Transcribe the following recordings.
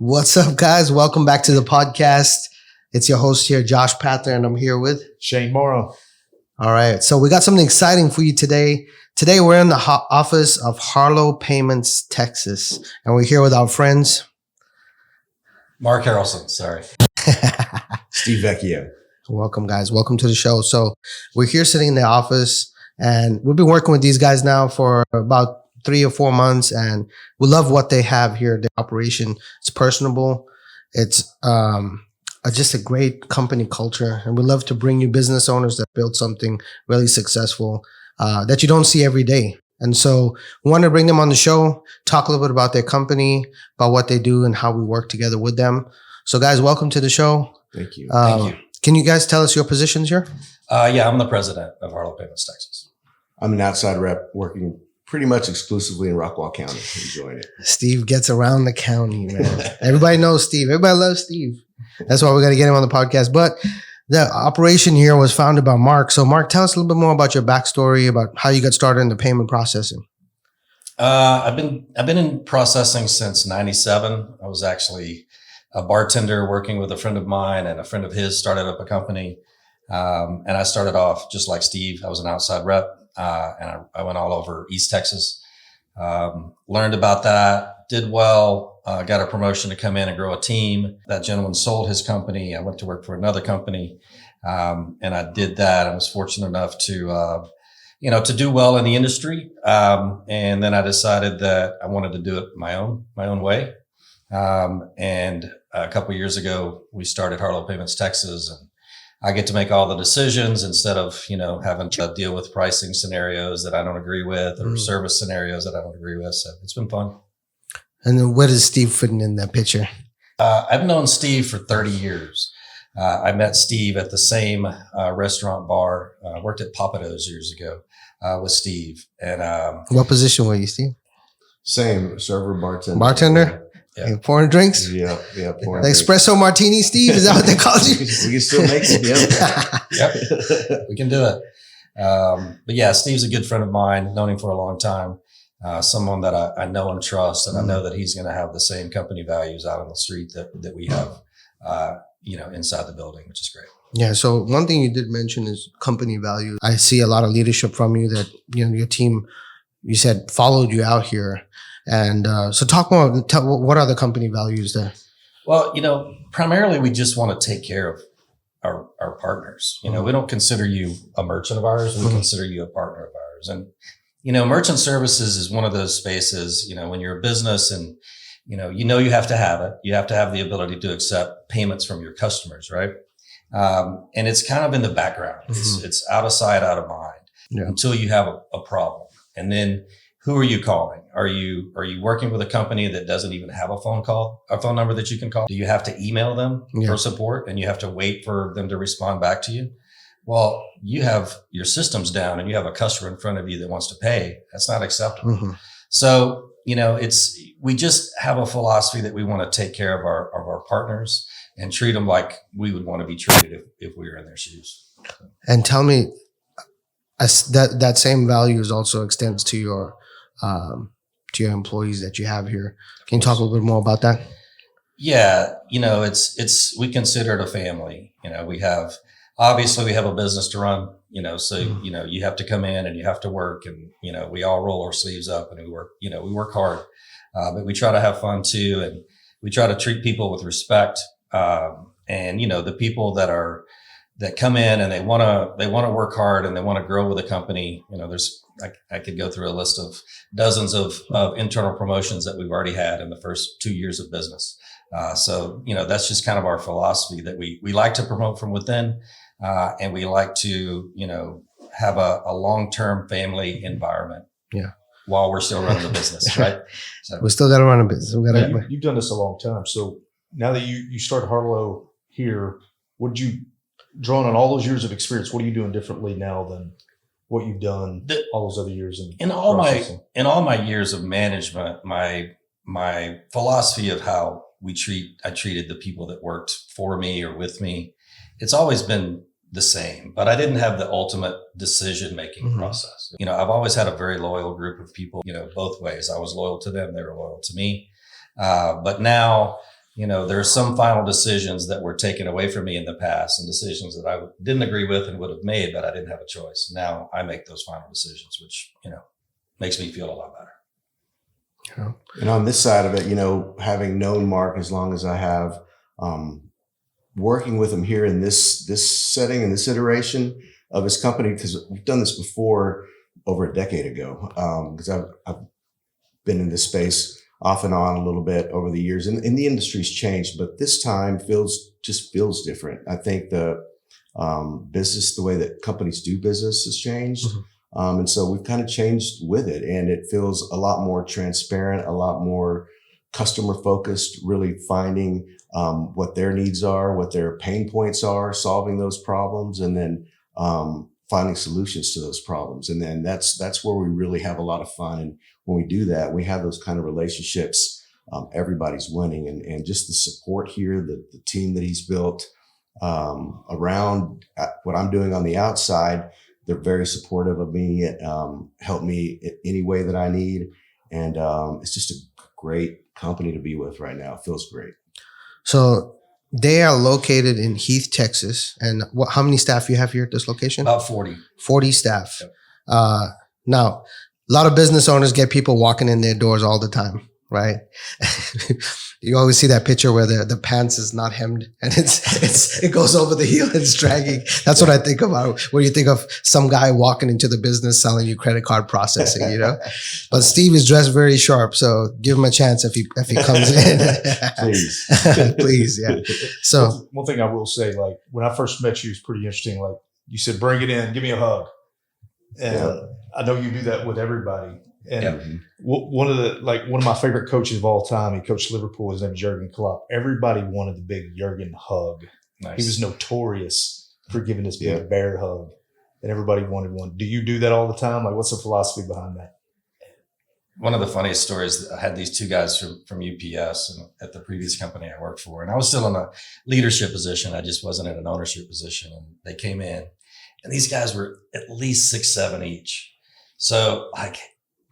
What's up, guys? Welcome back to the podcast. It's your host here, Josh Pather, and I'm here with Shane Morrow. All right. So we got something exciting for you today. Today we're in the office of Harlow Payments, Texas, and we're here with our friends. Mark Harrelson, sorry. Steve Vecchio. Welcome, guys. Welcome to the show. So we're here sitting in the office, and we've been working with these guys now for about 3 or 4 months, and we love what they have here. The operation, it's personable. It's just a great company culture, and we love to bring you business owners that build something really successful that you don't see every day. And so we want to bring them on the show, talk a little bit about their company, about what they do, and how we work together with them. So, guys, welcome to the show. Thank you. Thank you. Can you guys tell us your positions here? Yeah, I'm the president of Harlow Payments, Texas. I'm an outside rep working pretty much exclusively in Rockwall County. Enjoying it. Steve gets around the county, man. Everybody knows Steve. Everybody loves Steve. That's why we're going to get him on the podcast. But the operation here was founded by Mark. So, Mark, tell us a little bit more about your backstory, about how you got started in the payment processing. I've been in processing since '97. I was actually a bartender working with a friend of mine, and a friend of his started up a company. And I started off just like Steve. I was an outside rep, and I went all over East Texas. Learned about that, did well, got a promotion to come in and grow a team. That gentleman sold his company. I went to work for another company, and I did that. I was fortunate enough to do well in the industry. And then I decided that I wanted to do it my own way. And a couple of years ago, we started Harlow Payments Texas, and I get to make all the decisions instead of, having to deal with pricing scenarios that I don't agree with or service scenarios that I don't agree with. So it's been fun. And then where is Steve fitting in that picture? I've known Steve for 30 years. I met Steve at the same restaurant bar. Worked at Papado's years ago with Steve. And What position were you, Steve? Same server, bartender. Bartender? Yeah. Pouring drinks? Yeah. Pouring The drinks. espresso martini, Steve? Is that what they call you? We can still make it. Yeah. Yep, we can do it. But yeah, Steve's a good friend of mine, known him for a long time. Someone that I know and trust, and I know that he's going to have the same company values out on the street that we have, inside the building, which is great. Yeah. So one thing you did mention is company value. I see a lot of leadership from you that, your team, you said, followed you out here. And so talk more, what are the company values there? Well, primarily we just want to take care of our partners. We don't consider you a merchant of ours. We consider you a partner of ours. And, merchant services is one of those spaces, when you're a business and, you have to have it. You have to have the ability to accept payments from your customers, right? And it's kind of in the background. It's out of sight, out of mind until you have a problem. And then who are you calling? Are you working with a company that doesn't even have a phone number that you can call? Do you have to email them for support and you have to wait for them to respond back to you? Well, you have your systems down and you have a customer in front of you that wants to pay. That's not acceptable. So, we just have a philosophy that we want to take care of our partners and treat them like we would want to be treated if we were in their shoes. And tell me, that same values also extends to your employees that you have here. Can you talk a little bit more about that? Yeah, we consider it a family. We have a business to run. So you have to come in and you have to work, and we all roll our sleeves up and we work hard, but we try to have fun too, and we try to treat people with respect. And the people that come in and they want to work hard and they want to grow with a company. I could go through a list of dozens of internal promotions that we've already had in the first 2 years of business. So that's just kind of our philosophy that we like to promote from within, and we like to have a long-term family environment. Yeah. While we're still running the business, right? So We still got to run a business. You've done this a long time. So now that you started Harlow here, drawing on all those years of experience, what are you doing differently now than what you've done all those other years? In all my years of management, my philosophy of how I treated the people that worked for me or with me, it's always been the same, but I didn't have the ultimate decision-making process. I've always had a very loyal group of people, both ways. I was loyal to them. They were loyal to me. But now, there are some final decisions that were taken away from me in the past, and decisions that I didn't agree with and would have made, but I didn't have a choice. Now I make those final decisions, which, makes me feel a lot better. Yeah. And on this side of it, having known Mark as long as I have, working with him here in this setting and this iteration of his company, because we've done this before over a decade ago, because I've been in this space off and on a little bit over the years, and the industry's changed, but this time feels different. I think the business, the way that companies do business has changed. Mm-hmm. And so we've kind of changed with it, and it feels a lot more transparent, a lot more customer focused, really finding what their needs are, what their pain points are, solving those problems, and then finding solutions to those problems. And then that's where we really have a lot of fun. And when we do that, we have those kind of relationships. Everybody's winning, and just the support here, the team that he's built around what I'm doing on the outside. They're very supportive of me, help me in any way that I need. And it's just a great company to be with right now. It feels great. So they are located in Heath, Texas. And how many staff you have here at this location? About 40. 40 staff. Yep. Now, a lot of business owners get people walking in their doors all the time, right? You always see that picture where the pants is not hemmed and it goes over the heel and it's dragging. That's what I think about when you think of some guy walking into the business selling you credit card processing, But Steve is dressed very sharp, so give him a chance if he comes in. Please. Please, yeah. So one thing I will say, like when I first met you, it's pretty interesting. Like you said, bring it in, give me a hug. And I know you do that with everybody. And one of my favorite coaches of all time, he coached Liverpool. His name is Jurgen Klopp. Everybody wanted the big Jurgen hug. Nice. He was notorious for giving this big bear hug, and everybody wanted one. Do you do that all the time? Like, what's the philosophy behind that? One of the funniest stories, I had these two guys from UPS and at the previous company I worked for, and I was still in a leadership position. I just wasn't in an ownership position. And they came in, and these guys were at least 6'7" each. So I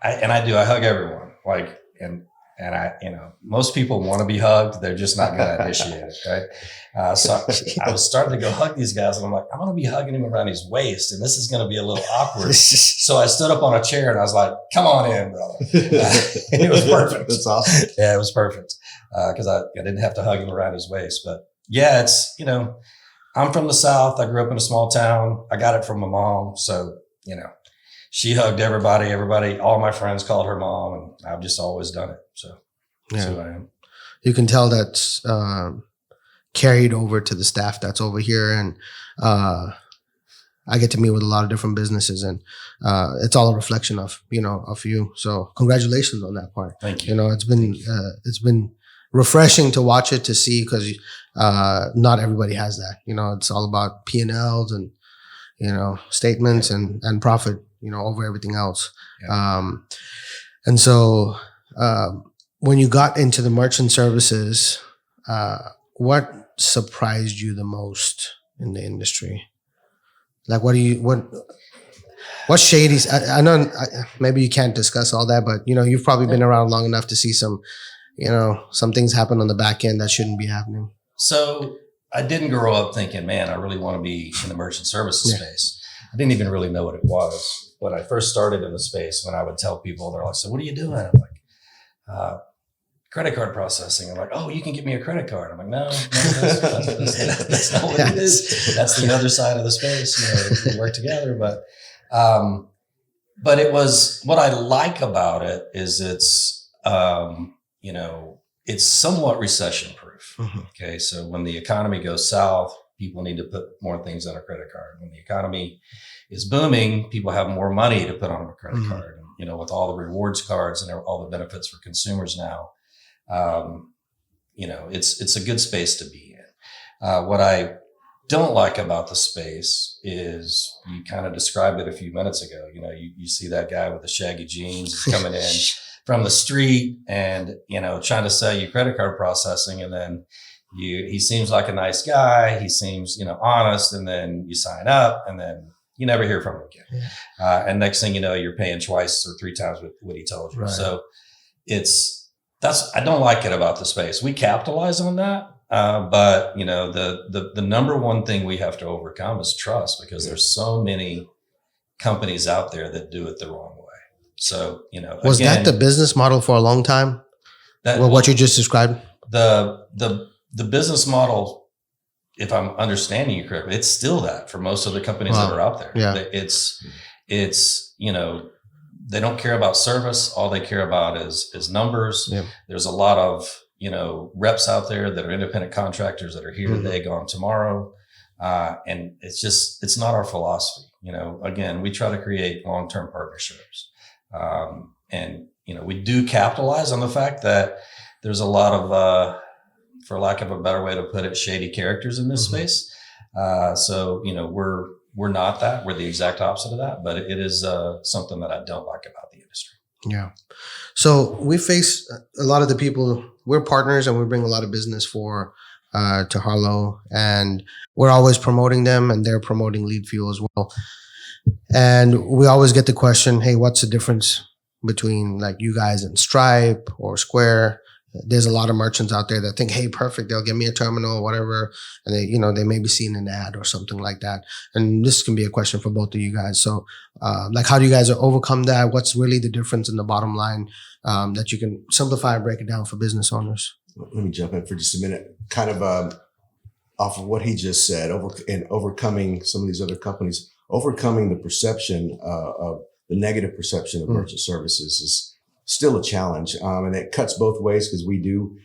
hug everyone. And I, most people want to be hugged. They're just not going to initiate it. Right. So I was starting to go hug these guys, and I'm like, I'm going to be hugging him around his waist, and this is going to be a little awkward. So I stood up on a chair and I was like, come on in, brother. And it was perfect. That's awesome. Yeah, it was perfect. Cause I didn't have to hug him around his waist, but yeah, it's, I'm from the South. I grew up in a small town. I got it from my mom. So, she hugged everybody. All my friends called her mom, and I've just always done it. So that's who I am. You can tell that's carried over to the staff that's over here. And I get to meet with a lot of different businesses, and it's all a reflection of you. So congratulations on that part. Thank you. It's been refreshing to watch it, to see, because not everybody has that. It's all about P&Ls and statements and profit, over everything else. Yeah. And so when you got into the merchant services, what surprised you the most in the industry? Like, what shady? I know maybe you can't discuss all that, but you've probably been around long enough to see some things happen on the back end that shouldn't be happening. So I didn't grow up thinking, man, I really want to be in the merchant services space. I didn't even really know what it was. When I first started in the space, when I would tell people, they're like, so what are you doing? I'm like, credit card processing. I'm like, oh, you can give me a credit card. I'm like, no, that's not what it is. That's the other side of the space. We work together. But it was, what I like about it is it's, it's somewhat recession proof. Mm-hmm. Okay. So when the economy goes south, people need to put more things on a credit card. When the economy is booming, people have more money to put on a credit mm-hmm. card. And, with all the rewards cards and all the benefits for consumers now, it's a good space to be in. What I don't like about the space is, you kind of described it a few minutes ago. You see that guy with the shaggy jeans coming in from the street and, trying to sell you credit card processing. And then he seems like a nice guy. He seems, honest. And then you sign up and then you never hear from him again. Yeah. And next thing you know, you're paying twice or three times what he told you. Right. So I don't like it about the space. We capitalize on that. But the number one thing we have to overcome is trust, because there's so many companies out there that do it the wrong way. So, Was that the business model for a long time? What you just described? The business model, if I'm understanding you correctly, it's still that for most of the companies that are out there. Yeah. It's they don't care about service. All they care about is numbers. Yeah. There's a lot of, reps out there that are independent contractors that are here today, gone tomorrow. And it's not our philosophy. Again, we try to create long-term partnerships. And we do capitalize on the fact that there's a lot of, for lack of a better way to put it, shady characters in this space. So, we're not that. We're the exact opposite of that, but it is something that I don't like about the industry. Yeah. So we face a lot of the people, we're partners and we bring a lot of business to Harlow, and we're always promoting them and they're promoting Lead Fuel as well. And we always get the question, hey, what's the difference between like you guys and Stripe or Square? There's a lot of merchants out there that think, hey, perfect, they'll give me a terminal or whatever. And they may be seeing an ad or something like that. And this can be a question for both of you guys. So how do you guys overcome that? What's really the difference in the bottom line that you can simplify and break it down for business owners? Let me jump in for just a minute, kind of off of what he just said, overcoming some of these other companies, overcoming the perception of the negative perception of merchant services is still a challenge. And it cuts both ways, because we do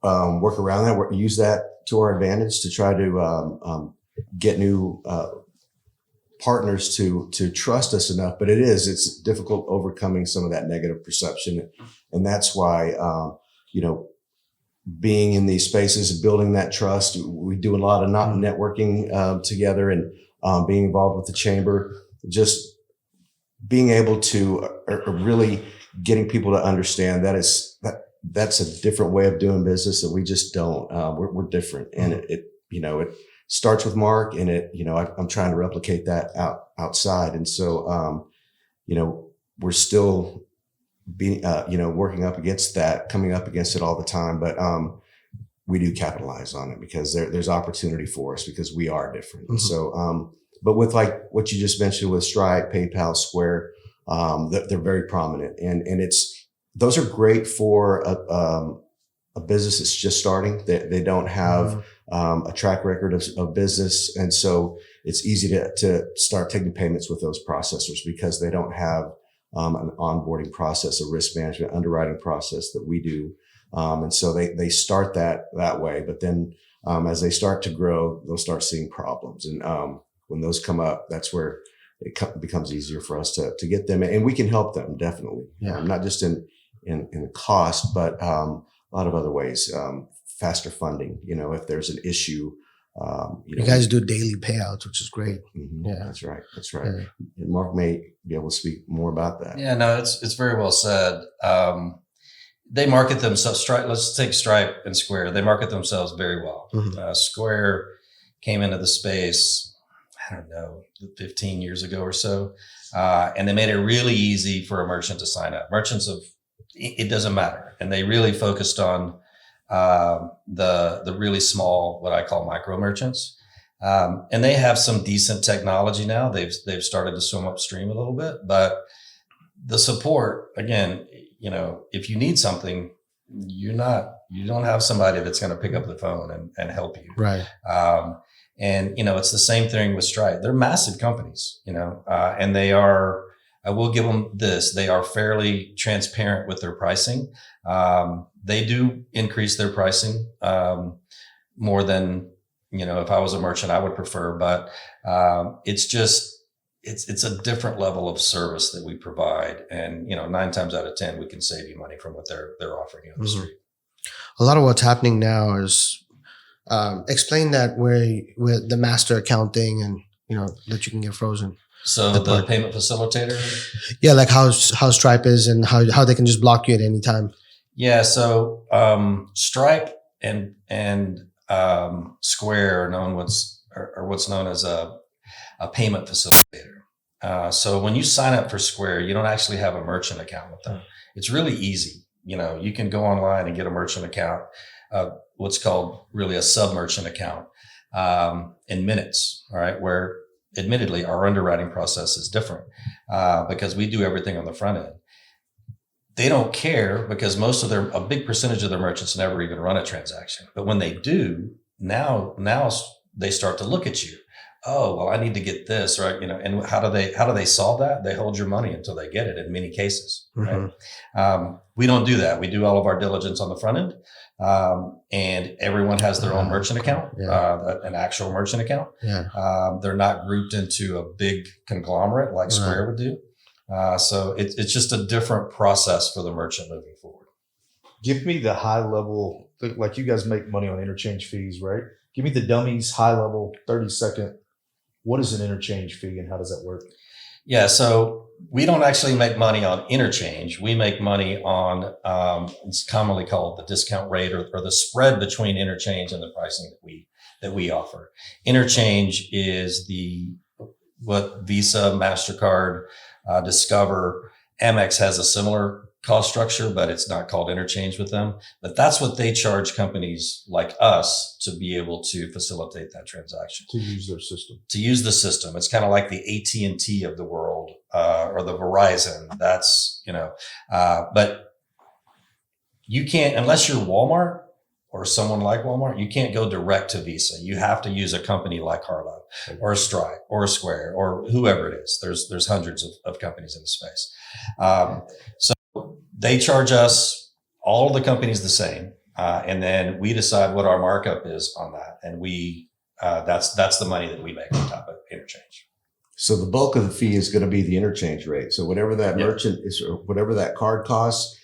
work around that, use that to our advantage to try to get new partners to trust us enough. But it's difficult overcoming some of that negative perception. And that's why, being in these spaces and building that trust, we do a lot of networking together, and being involved with the chamber, just being able to really getting people to understand that's a different way of doing business that we just don't. We're different, and it starts with Mark, and I'm trying to replicate that outside, and so we're still being working up against that, coming up against it all the time, but we do capitalize on it because there's opportunity for us because we are different. And so but with like what you just mentioned with Stripe, PayPal, Square, they're very prominent, and those are great for a business that's just starting. They don't have a track record of business, and so it's easy to start taking payments with those processors because they don't have an onboarding process, a risk management, underwriting process that we do, and so they start that way. But then as they start to grow, they'll start seeing problems, and when those come up, that's where it becomes easier for us to get them, and we can help them definitely. Not just in cost, but a lot of other ways. Faster funding, if there's an issue. You guys do daily payouts, which is great. Yeah, that's right. Yeah. And Mark may be able to speak more about that. Yeah, no, it's very well said. They market themselves. Let's take Stripe and Square. They market themselves very well. Square came into the space, I don't know, 15 years ago or so. And they made it really easy for a merchant to sign up. It doesn't matter. And they really focused on the really small, what I call micro merchants. And they have some decent technology now. They've started to swim upstream a little bit, but the support, again, if you need something, you don't have somebody that's going to pick up the phone and help you. Right. And, it's the same thing with Stripe. They're massive companies, and they are, I will give them this, they are fairly transparent with their pricing. They do increase their pricing more than, if I was a merchant, I would prefer, but it's a different level of service that we provide. And, 9 times out of 10, we can save you money from what they're offering you on the street. A lot of what's happening now is explain that with the master accounting and, that you can get frozen. So the payment facilitator? Yeah, like how Stripe is and how they can just block you at any time. Yeah. So Stripe and Square are what's known as a payment facilitator. So when you sign up for Square, you don't actually have a merchant account with them. It's really easy. You can go online and get a merchant account, what's called really a sub-merchant account, in minutes, all right, where admittedly our underwriting process is different because we do everything on the front end. They don't care because a big percentage of their merchants never even run a transaction. But when they do, now they start to look at you. Oh, well, I need to get this, right? And how do they solve that? They hold your money until they get it in many cases, right? We don't do that. We do all of our diligence on the front end. And everyone has their own merchant account, an actual merchant account. Yeah. They're not grouped into a big conglomerate like Square would do. So it's just a different process for the merchant moving forward. Give me the high level, like you guys make money on interchange fees, right? Give me the dummies, high level, 30-second. What is an interchange fee and how does that work? Yeah, so we don't actually make money on interchange. We make money on, it's commonly called the discount rate or the spread between interchange and the pricing that we offer. Interchange is what Visa, MasterCard, Discover, Amex has a similar cost structure, but it's not called interchange with them. But that's what they charge companies like us to be able to facilitate that transaction. To use their system. To use the system. It's kind of like the AT&T of the world, or the Verizon. That's, but you can't, unless you're Walmart or someone like Walmart, you can't go direct to Visa. You have to use a company like Harlow or Stripe or Square or whoever it is. There's hundreds of companies in the space. So they charge us, all of the companies the same. And then we decide what our markup is on that. And that's the money that we make on top of interchange. So the bulk of the fee is going to be the interchange rate. So whatever that merchant is, or whatever that card costs,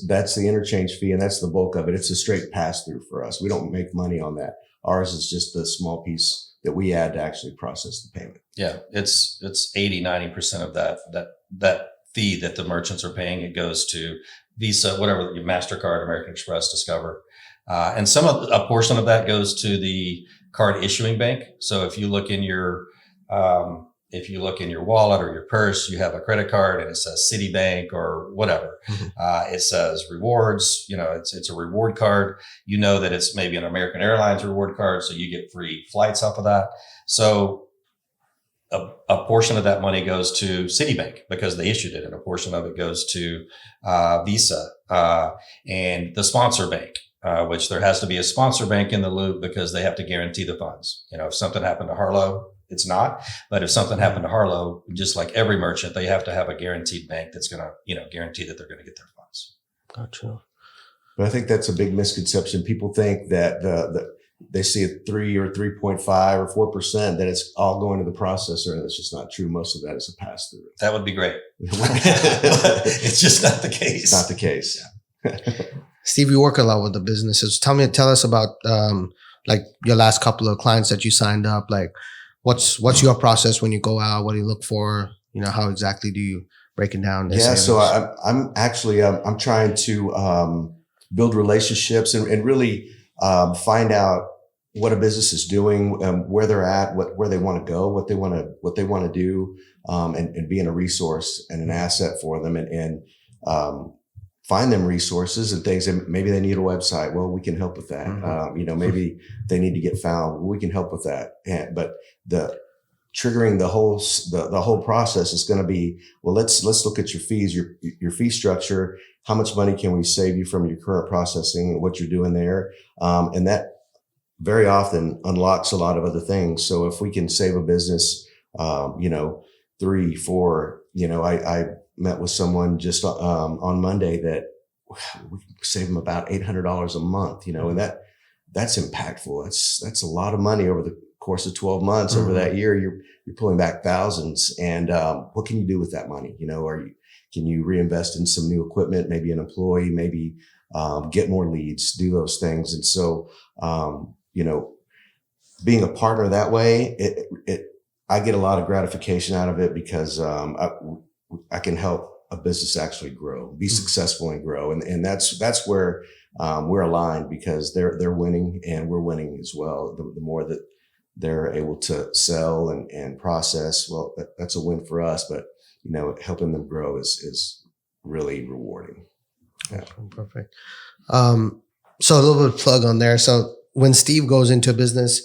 that's the interchange fee, and that's the bulk of it. It's a straight pass through for us. We don't make money on that. Ours is just the small piece that we add to actually process the payment. Yeah, it's 80-90% of that fee that the merchants are paying. It goes to Visa, whatever, MasterCard, American Express, Discover, and a portion of that goes to the card issuing bank. So if you look in your wallet or your purse, you have a credit card and it says Citibank or whatever. It says rewards, it's a reward card. You know that it's maybe an American Airlines reward card. So you get free flights off of that. So a portion of that money goes to Citibank because they issued it, and a portion of it goes to Visa and the sponsor bank, which there has to be a sponsor bank in the loop because they have to guarantee the funds. If something happened to Harlow, it's not. But if something happened to Harlow, just like every merchant, they have to have a guaranteed bank that's going to, guarantee that they're going to get their funds. Gotcha. But I think that's a big misconception. People think that they see a 3 or 3.5 or 4%, that it's all going to the processor, and that's just not true. Most of that is a pass through. That would be great. It's just not the case. It's not the case. Yeah. Steve, you work a lot with the businesses. Tell us about like your last couple of clients that you signed up. Like, what's your process when you go out? What do you look for? How exactly do you break it down? Yeah, so I'm actually I'm trying to build relationships and really find out what a business is doing, where they're at, where they want to go, what they want to do, and being a resource and an asset for them, and find them resources and things. And maybe they need a website. Well, we can help with that. Maybe they need to get found. We can help with that. But the triggering the whole process is going to be, well, let's look at your fees, your fee structure. How much money can we save you from your current processing and what you're doing there? And that very often unlocks a lot of other things. So if we can save a business, 3, 4, I met with someone just on Monday that we save them about $800 a month, and that's impactful. That's a lot of money over the course of 12 months. Over that year, you're pulling back thousands. And what can you do with that money? Can you reinvest in some new equipment, maybe an employee, maybe get more leads, do those things. And so, being a partner that way, I get a lot of gratification out of it because I can help a business actually grow, be successful and grow. And that's where we're aligned, because they're winning and we're winning as well. The more that they're able to sell and process, well, that's a win for us. But helping them grow is really rewarding. Yeah. Perfect. So a little bit of plug on there. So when Steve goes into a business,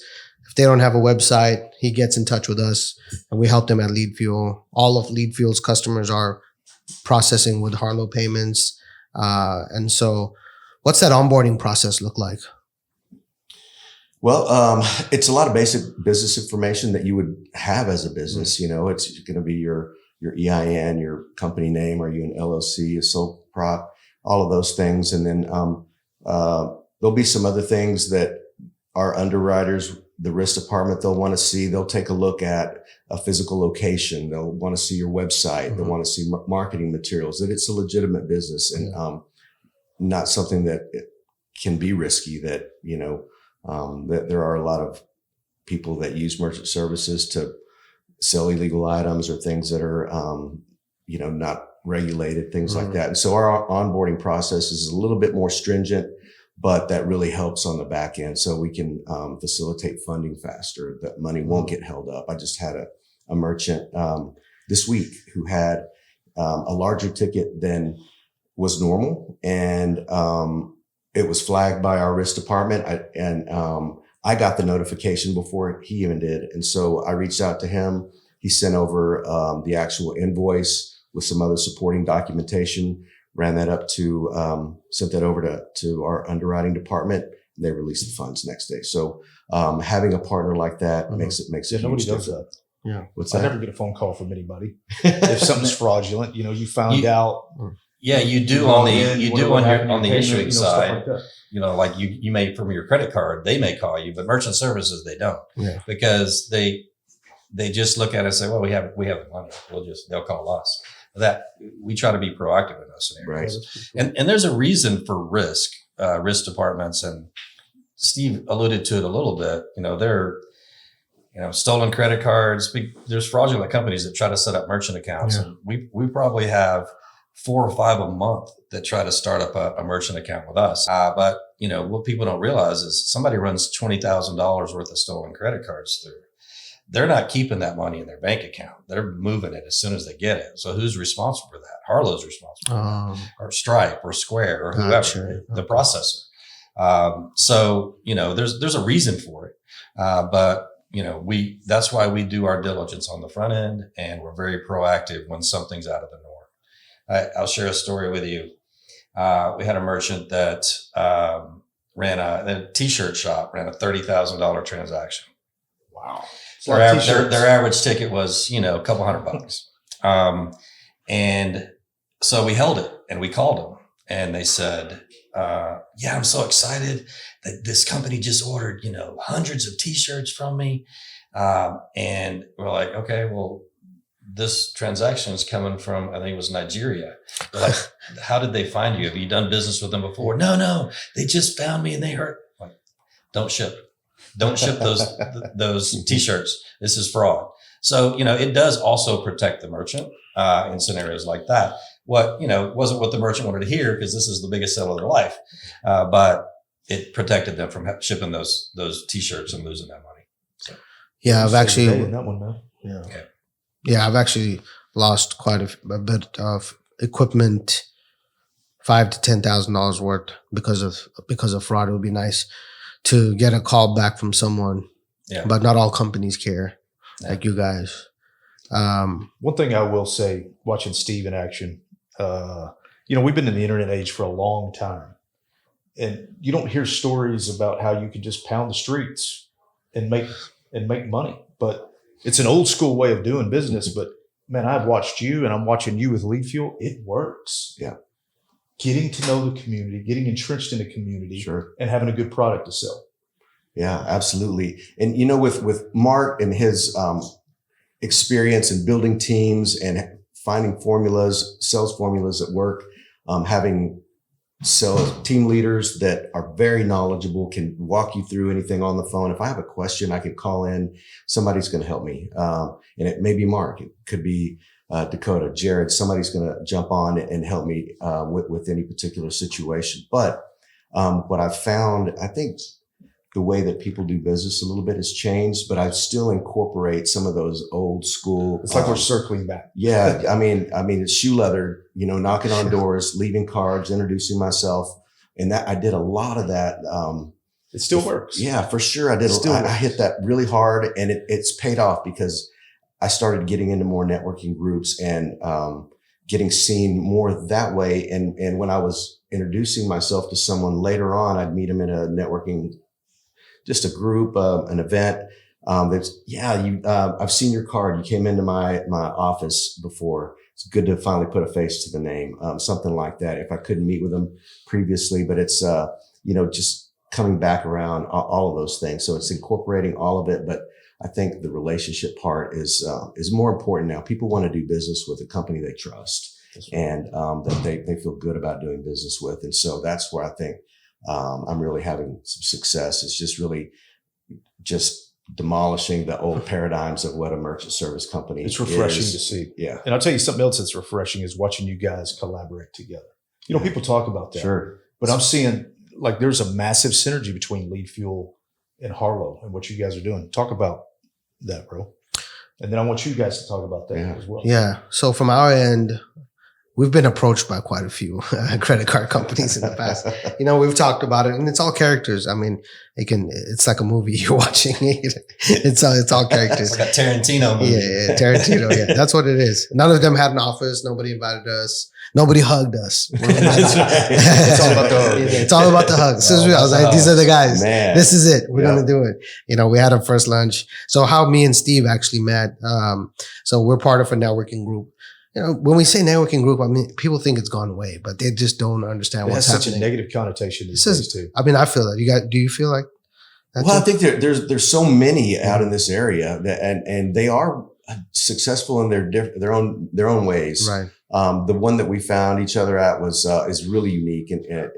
if they don't have a website, he gets in touch with us and we help them at Lead Fuel. All of Lead Fuel's customers are processing with Harlow payments. And so what's that onboarding process look like? Well, it's a lot of basic business information that you would have as a business. You know, it's going to be your EIN, your company name. Are you an LLC, a sole prop, all of those things. And then there'll be some other things that our underwriters, the risk department, they'll want to see. They'll take a look at a physical location. They'll want to see your website. They'll want to see marketing materials, that it's a legitimate business and not something that it can be risky, that, you know, that there are a lot of people that use merchant services to sell illegal items or things that are, you know, not regulated, things like that. And so our onboarding process is a little bit more stringent, but that really helps on the back end. So we can facilitate funding faster. That money won't get held up. I just had a merchant this week who had a larger ticket than was normal. And it was flagged by our risk department. I got the notification before he even did. And so I reached out to him. He sent over the actual invoice with some other supporting documentation, ran that up to, sent that over to our underwriting department, and they released the funds next day. So having a partner like that makes it Nobody does that. Yeah. What's I that? never get a phone call from anybody. If something's fraudulent, you know, you found out. Yeah, you do on the issuing side. You know, like you may from your credit card, they may call you, but merchant services they don't, because they just look at it and say, well, we have the money. They'll call us. That we try to be proactive in those scenarios. Right. And there's a reason for risk departments, and Steve alluded to it a little bit. You know, stolen credit cards. There's fraudulent companies that try to set up merchant accounts, and we probably have 4 or 5 a month that try to start up a merchant account with us. But you know, what people don't realize is somebody runs $20,000 worth of stolen credit cards through. They're not keeping that money in their bank account. They're moving it as soon as they get it. So who's responsible for that? Harlow's responsible, or Stripe, or Square, or whoever, the processor. So you know, there's a reason for it, but you know, that's why we do our diligence on the front end, and we're very proactive when something's out of the norm. I'll share a story with you. We had a merchant that ran a t-shirt shop, ran a $30,000 transaction. Wow. Their average ticket was, you know, a couple $100. And so we held it and we called them and they said, yeah, I'm so excited that this company just ordered, you know, hundreds of t-shirts from me. And we're like, okay, well, this transaction is coming from, I think it was Nigeria. They're like, how did they find you? Have you done business with them before? No, they just found me and they heard. Like, don't ship those t-shirts. This is fraud. So, you know, it does also protect the merchant in scenarios like that. What, you know, wasn't what the merchant wanted to hear, because this is the biggest sale of their life. But it protected them from shipping those t-shirts and losing that money. So, yeah, I've actually, that one, man. Yeah, I've actually lost quite a bit of equipment, $5,000 to $10,000 worth because of fraud. It would be nice to get a call back from someone, but not all companies care like you guys. One thing I will say, watching Steve in action, you know, we've been in the internet age for a long time, and you don't hear stories about how you can just pound the streets and make money, but it's an old school way of doing business. But man, I've watched you and I'm watching you with Lead Fuel. It works. Yeah. Getting to know the community, getting entrenched in the community, and having a good product to sell. Yeah, absolutely. And, you know, with Mark and his experience in building teams and finding sales formulas that work, having sales team leaders that are very knowledgeable, can walk you through anything on the phone. If I have a question, I can call in. Somebody's going to help me. And it may be Mark. It could be Dakota, Jared. Somebody's going to jump on and help me with any particular situation. But what I've found, I think the way that people do business a little bit has changed, but I still incorporate some of those old school. It's like we're circling back. Yeah. I mean, it's shoe leather, knocking on doors, leaving cards, introducing myself. And that I did a lot of that. It still works. Yeah, for sure. I did. I hit that really hard, and it's paid off because I started getting into more networking groups and getting seen more that way. And when I was introducing myself to someone later on, I'd meet them in a networking, just a group, an event. I've seen your card. You came into my office before. It's good to finally put a face to the name, something like that. If I couldn't meet with them previously, but it's, just coming back around all of those things. So it's incorporating all of it. But I think the relationship part is more important now. People want to do business with a company they trust and that they feel good about doing business with. And so that's where I think I'm really having some success. It's just really just demolishing the old paradigms of what a merchant service company is. It's refreshing to see. Yeah. And I'll tell you something else that's refreshing is watching you guys collaborate together. People talk about that. Sure. But I'm seeing like there's a massive synergy between Lead Fuel and Harlow and what you guys are doing. Talk about that, bro. And then I want you guys to talk about that as well. Yeah. So from our end, we've been approached by quite a few credit card companies in the past. We've talked about it, and it's all characters. I mean, it's like a movie you're watching. It's all characters. It's like a Tarantino movie. Yeah, Tarantino. Yeah, that's what it is. None of them had an office. Nobody invited us. Nobody hugged us. It's all about the hug. It's all about the hug. So I was like, these are the guys. Man. This is it. We're going to do it. We had our first lunch. So how me and Steve actually met. So we're part of a networking group. When we say networking group, I mean, people think it's gone away, but they just don't understand what's happening. It has such a negative connotation these days too. I mean, I feel that. Do you feel like that? Well, I think there's so many out in this area that, and they are successful in their own ways. Right. The one that we found each other at is really unique and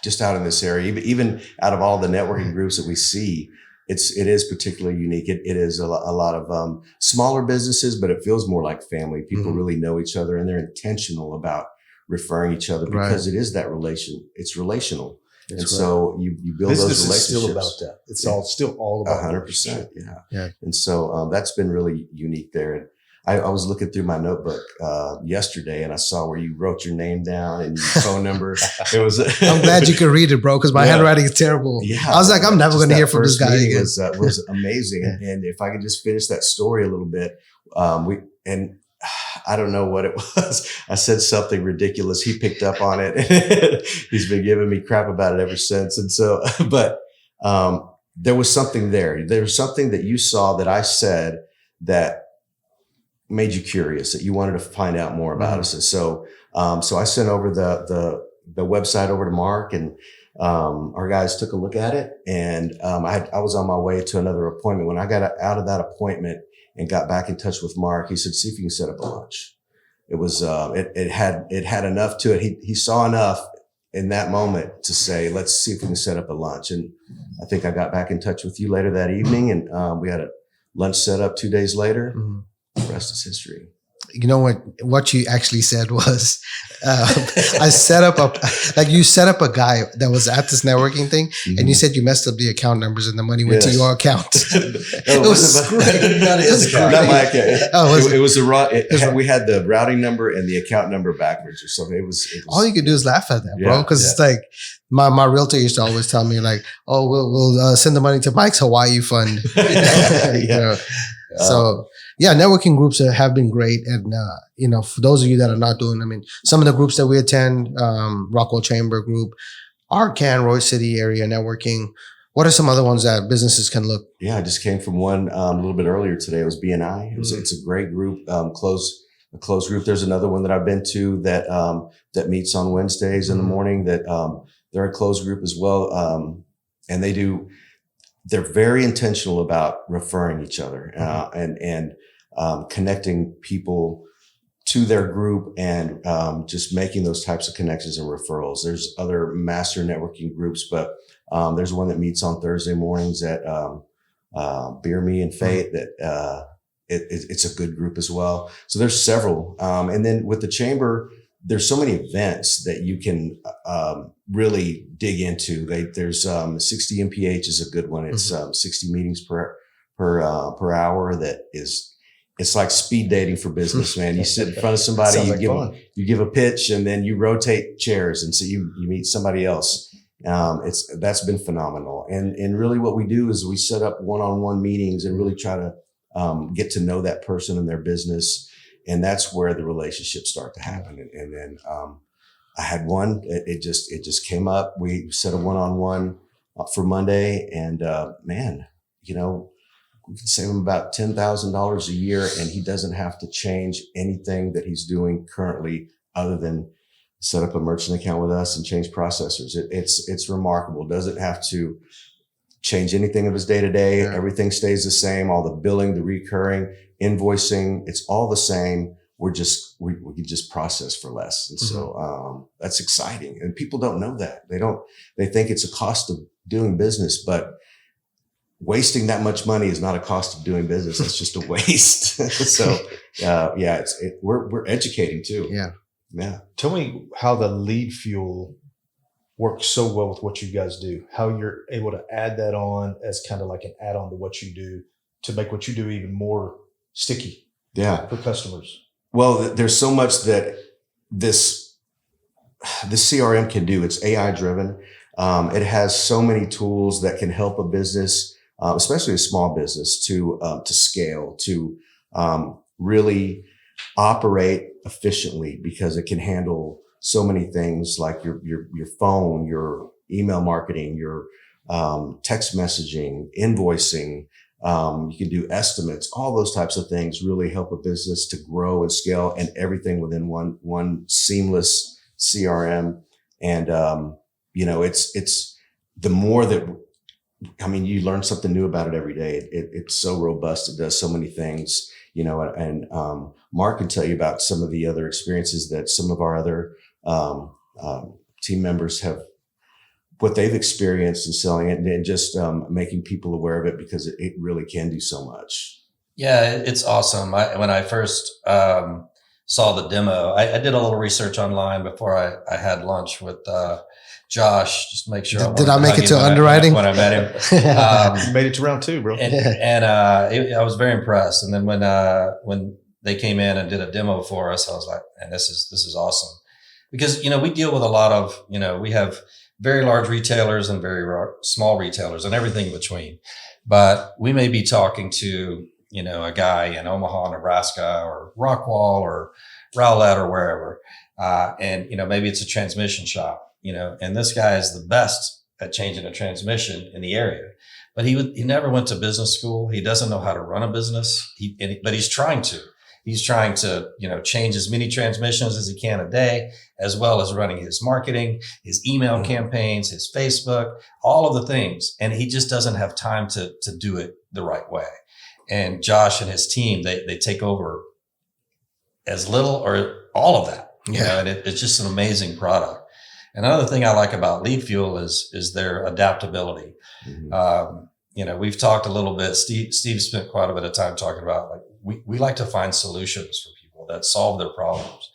just out in this area, even out of all the networking groups that we see. It is particularly unique. It is a lot of smaller businesses, but it feels more like family. People really know each other, and they're intentional about referring each other because it is that relation. It's relational, so you build business those relationships. is still about that. It's still all about 100%. Yeah. And so that's been really unique there. And I was looking through my notebook yesterday, and I saw where you wrote your name down and your phone number. It was. I'm glad you could read it, bro, because my handwriting is terrible. Yeah, I was like, I'm never going to hear from this guy again. Was amazing, and if I could just finish that story a little bit, I don't know what it was. I said something ridiculous. He picked up on it. He's been giving me crap about it ever since, and so, but there was something there. There was something that you saw that I said that made you curious, that you wanted to find out more about us. And so I sent over the website over to Mark, and our guys took a look at it. And I was on my way to another appointment. When I got out of that appointment and got back in touch with Mark, he said, see if you can set up a lunch. It was, it had enough to it. He saw enough in that moment to say, let's see if we can set up a lunch. And I think I got back in touch with you later that evening, and we had a lunch set up 2 days later. The rest is history. You know what you actually said was, I set up you set up a guy that was at this networking thing, and you said you messed up the account numbers and the money went to your account. It was great. Not my account. It was we had the routing number and the account number backwards or something. It was all you could do is laugh at that, bro, because it's like my realtor used to always tell me like, oh, we'll send the money to Mike's Hawaii fund. So yeah, networking groups have been great. And, for those of you that are not doing, I mean, some of the groups that we attend, Rockwell Chamber Group, Arcan, Roy City area networking. What are some other ones that businesses can look? Yeah, I just came from one a little bit earlier today. It was BNI. It's a great group, a closed group. There's another one that I've been to that meets on Wednesdays in the morning that they're a closed group as well. And they're very intentional about referring each other and connecting people to their group and just making those types of connections and referrals. There's other master networking groups, but there's one that meets on Thursday mornings at Beer Me and Fate that it's a good group as well. So there's several. And then with the chamber, there's so many events that you can really dig into. There's 60 MPH is a good one. It's 60 meetings per hour. It's like speed dating for business, man. You sit in front of somebody, you give a pitch, and then you rotate chairs, and so you meet somebody else. That's been phenomenal. And really what we do is we set up one-on-one meetings and really try to get to know that person and their business. And that's where the relationships start to happen. And then I had one, it just came up. We set a one-on-one for Monday, and man, we can save him about $10,000 a year, and he doesn't have to change anything that he's doing currently other than set up a merchant account with us and change processors. It's remarkable. Doesn't have to change anything of his day to day. Everything stays the same. All the billing, the recurring, invoicing, it's all the same. We can just process for less. And so that's exciting. And people don't know that. They think it's a cost of doing business, but wasting that much money is not a cost of doing business. It's just a waste. So, we're educating too. Yeah. Tell me how the lead fuel works so well with what you guys do, how you're able to add that on as kind of like an add-on to what you do to make what you do even more sticky for customers. Well, there's so much that this CRM can do. It's AI driven. It has so many tools that can help a business, especially a small business, to scale, to really operate efficiently, because it can handle so many things like your phone, your email marketing, your text messaging, invoicing. You can do estimates. All those types of things really help a business to grow and scale, and everything within one seamless CRM. And it's the more that, you learn something new about it every day. It's so robust. It does so many things, and Mark can tell you about some of the other experiences that some of our other team members have, what they've experienced in selling it, and just making people aware of it, because it really can do so much. Yeah, it's awesome. When I first saw the demo, I did a little research online before I had lunch with Josh, just to make sure. Did I make it to underwriting when I met him? You made it to round 2, bro. And I was very impressed. And then when they came in and did a demo for us, I was like, man, this is awesome. Because, we deal with a lot of, we have very large retailers and very small retailers and everything in between. But we may be talking to, a guy in Omaha, Nebraska, or Rockwall or Rowlett or wherever. And maybe it's a transmission shop, and this guy is the best at changing a transmission in the area. But he never went to business school. He doesn't know how to run a business. But he's trying to. He's trying to, change as many transmissions as he can a day, as well as running his marketing, his email campaigns, his Facebook, all of the things. And he just doesn't have time to do it the right way. And Josh and his team, they take over as little or all of that. And it's just an amazing product. Another thing I like about Lead Fuel is their adaptability. We've talked a little bit. Steve spent quite a bit of time talking about, like, we like to find solutions for people that solve their problems.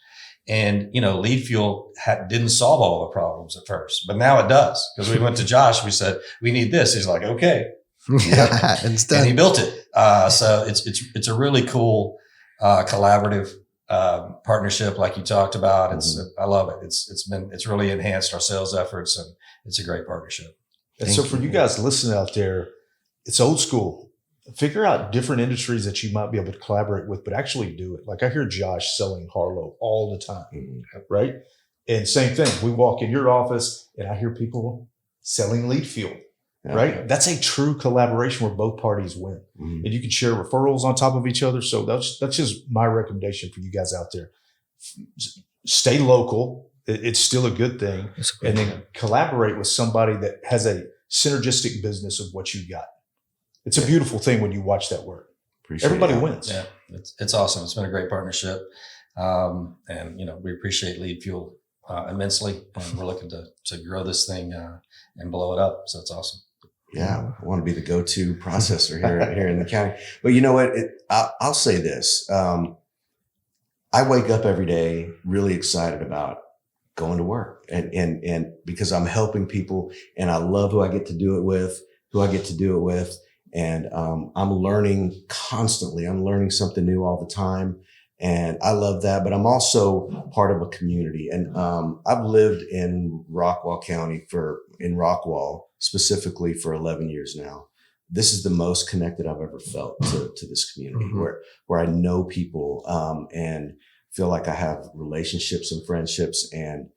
And, Lead Fuel didn't solve all the problems at first, but now it does. Because we went to Josh, we said, we need this. He's like, okay. And he built it. So it's a really cool, collaborative, partnership like you talked about. I love it. It's really enhanced our sales efforts, and it's a great partnership. And so for you guys listening out there, it's old school. Figure out different industries that you might be able to collaborate with, but actually do it. Like I hear Josh selling Harlow all the time, right? And same thing. We walk in your office and I hear people selling Lead Fuel, right? That's a true collaboration where both parties win. And you can share referrals on top of each other. So that's just my recommendation for you guys out there. Stay local. It's still a good thing. And then collaborate with somebody that has a synergistic business of what you got. It's a beautiful thing when you watch that work. Everybody wins. Yeah, it's awesome. It's been a great partnership. And, we appreciate Lead Fuel immensely. And we're looking to grow this thing and blow it up. So it's awesome. Yeah, I want to be the go-to processor here in the county. But you know what? I'll say this. I wake up every day really excited about going to work and because I'm helping people and I love who I get to do it with, And, I'm learning constantly. I'm learning something new all the time. And I love that, but I'm also part of a community. And, I've lived in Rockwall specifically for 11 years now. This is the most connected I've ever felt to this community where I know people, and feel like I have relationships and friendships. And,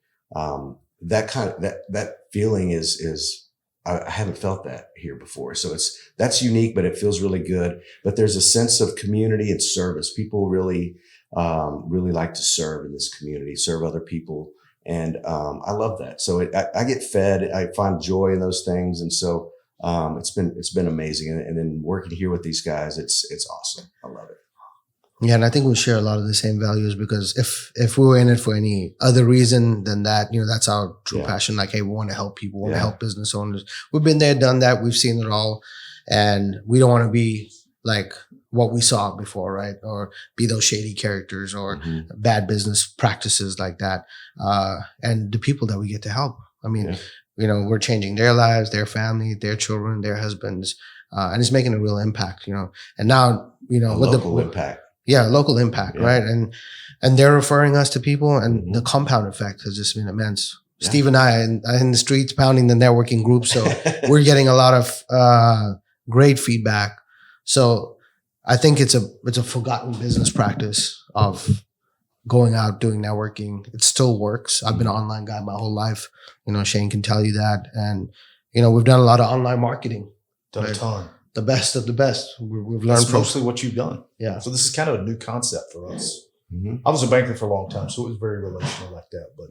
that feeling is, I haven't felt that here before. So that's unique, but it feels really good. But there's a sense of community and service. People really like to serve in this community, serve other people. And, I love that. So I get fed, I find joy in those things. And so, it's been amazing. And then working here with these guys, it's awesome. I love it. Yeah, and I think we share a lot of the same values because if we were in it for any other reason than that, that's our true passion. Like, hey, we want to help people, we want to help business owners. We've been there, done that. We've seen it all. And we don't want to be like what we saw before, right? Or be those shady characters or bad business practices like that. And the people that we get to help. I mean, we're changing their lives, their family, their children, their husbands. And it's making a real impact, And now, with local impact. Yeah, local impact, right? And they're referring us to people, and the compound effect has just been immense. Yeah. Steve and I are in the streets pounding the networking group, so we're getting a lot of great feedback. So I think it's a forgotten business practice of going out doing networking. It still works. I've been an online guy my whole life. Shane can tell you that, and we've done a lot of online marketing. Done a ton. The best of the best. We've learned That's mostly what you've done. Yeah. So this is kind of a new concept for us. I was a banker for a long time, so it was very relational like that. But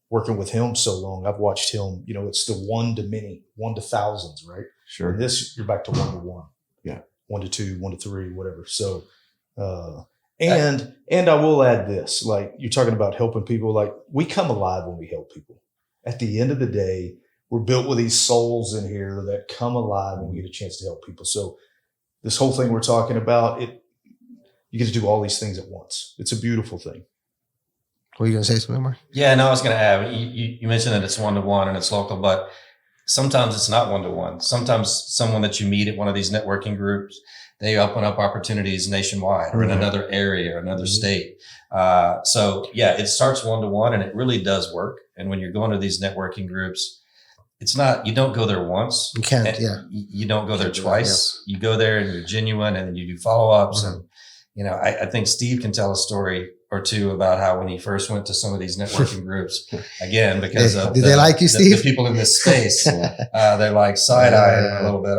working with him so long, I've watched him, it's the one to many, one to thousands, right? Sure. And this, you're back to one to one. Yeah. 1 to 2, 1 to 3, whatever. So, and I will add this, like you're talking about helping people, like we come alive when we help people. At the end of the day, we're built with these souls in here that come alive when we get a chance to help people. So this whole thing we're talking about, you get to do all these things at once. It's a beautiful thing. Were you going to say something more? Yeah, no, I was going to add, you mentioned that it's 1-to-1 and it's local, but sometimes it's not 1-to-1. Sometimes someone that you meet at one of these networking groups, they open up opportunities nationwide or in another area or another state. So yeah, it starts 1-to-1 and it really does work. And when you're going to these networking groups, it's not, you don't go there once. You can't, You don't go there twice. You go there and you're genuine and then you do follow-ups. And, I think Steve can tell a story or two about how when he first went to some of these networking groups, again, because did they like you, Steve? The people in this space, they're like side-eyeing him a little bit.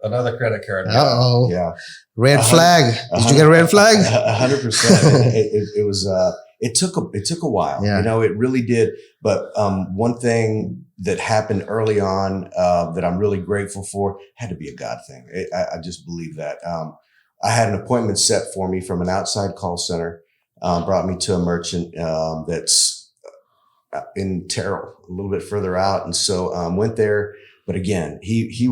Another credit card. Uh-oh. Yeah. Red flag. Did you get a red flag? 100%. It was, it took a while, it really did. But, one thing that happened early on, that I'm really grateful for had to be a God thing. I just believe that. I had an appointment set for me from an outside call center, brought me to a merchant, that's in Terrell, a little bit further out. And so, went there. But again, he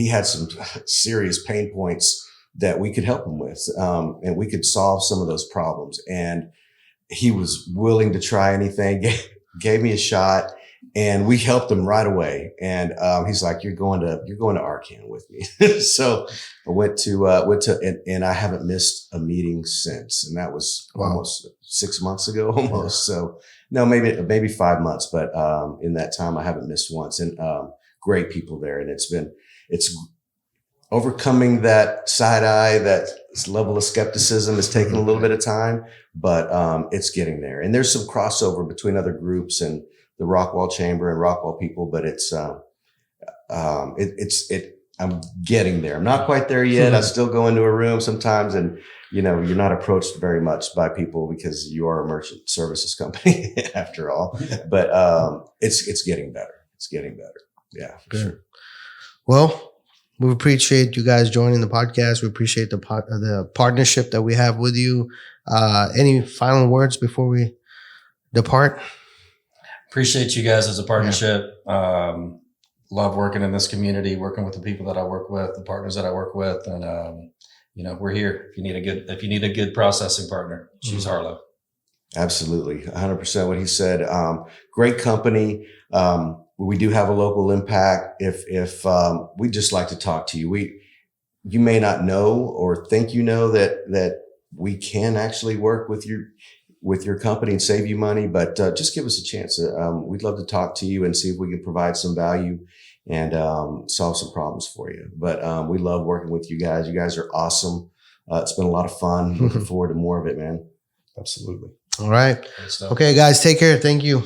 had some serious pain points that we could help him with. And we could solve some of those problems. And he was willing to try anything, gave me a shot, and we helped him right away. And, he's like, you're going to Arcan with me. So I went to, and I haven't missed a meeting since. And that was almost 6 months ago, almost. So no, maybe 5 months, but, in that time I haven't missed once. And, great people there. And it's overcoming that side eye, that level of skepticism is taking a little bit of time, but, it's getting there. And there's some crossover between other groups and the Rockwall Chamber and Rockwall people, but I'm getting there. I'm not quite there yet. I still go into a room sometimes and, you're not approached very much by people because you are a merchant services company after all, but, it's getting better. It's getting better. Yeah, for sure. Well, we appreciate you guys joining the podcast. We appreciate the partnership that we have with you. Any final words before we depart? Appreciate you guys as a partnership. Love working in this community, working with the people that I work with, the partners that I work with. And, we're here. If you need a good processing partner, choose Harlow. Absolutely, 100% what he said. Great company. We do have a local impact. If we'd just like to talk to you, you may not know or think you know that we can actually work with your company and save you money, but just give us a chance. We'd love to talk to you and see if we can provide some value and solve some problems for you. But we love working with you guys. You guys are awesome. It's been a lot of fun. Looking forward to more of it, man. Absolutely. All right. Good stuff. Okay, guys, take care. Thank you.